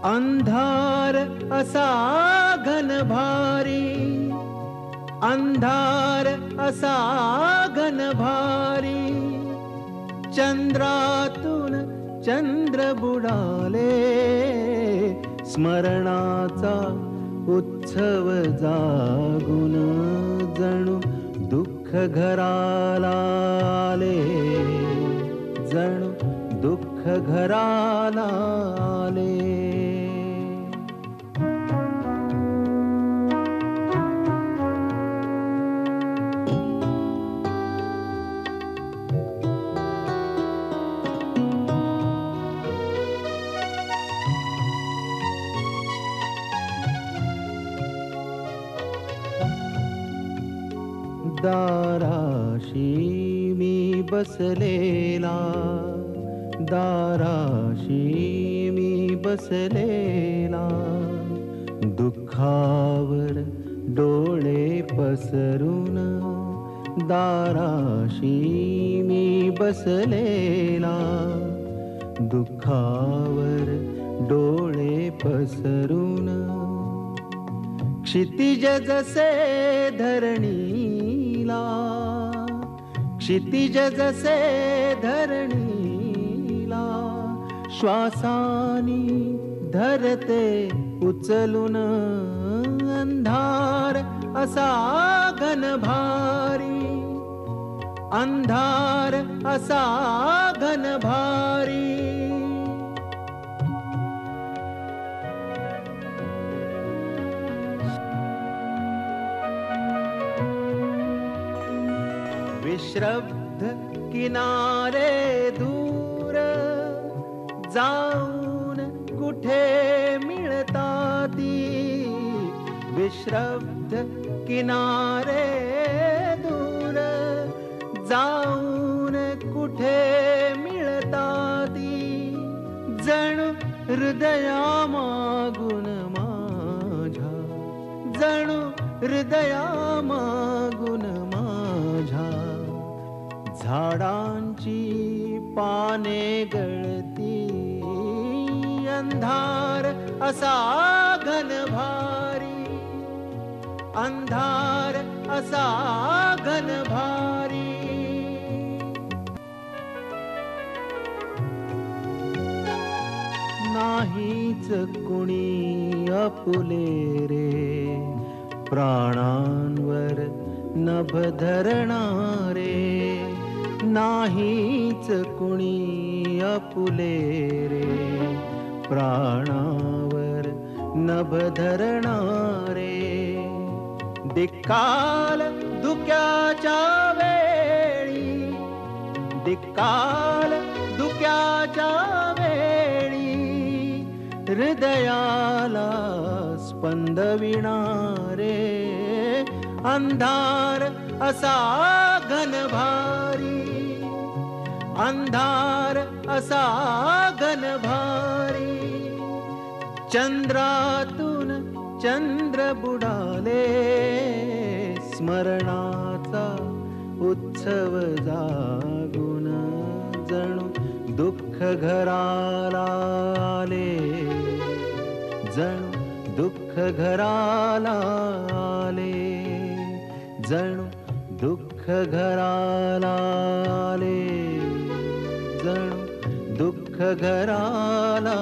अंधार असा घन भारी, अंधार असा घन भारी, चंद्रातून चंद्र बुडाले, स्मरणाचा उत्सव जागून जणू दुःख घराला आले, जणू दुःख घराला आले. दाराशी मी बसलेला, दाराशी मी बसलेला, दुःखावर डोळे पसरून, दाराशी मी बसलेला, दुःखावर डोळे पसरून, क्षितिज जसे धरणीला, क्षितिज जसे धरणीला, श्वासानी धरते उचलून, अंधार असा घन भारी, अंधार असा घन भारी. विश्रब्ध किनारे दूर जाऊन कुठे मिळताती, विश्रब्ध किनारे दूर जाऊन कुठे मिळताती, जणू हृदया मागून माझ्या, जणू हृदया मागून माझ्या, झाडांची पाने गळती, अंधार असा घन भारी, अंधार असा घन भारी. नाहीच कुणी आपुले रे, प्राणांवर नभ धरणारे, नाहीच कुणी आपुले रे, प्राणावर नभ धरणारे. दिक्काल धुक्याच्या वेळी, दिक्काल धुक्याच्या वेळी, हृदयाला स्पंदविणारे, अंधार असा घन भारी, अंधार असा घन भारी. चंद्रातून चंद्र बुडाले, स्मरणाचा उत्सव जागून जणू दुःख घराला आले, जणू दुःख घराला आले, जणू दुःख घराला आले, जणू दुःख घराला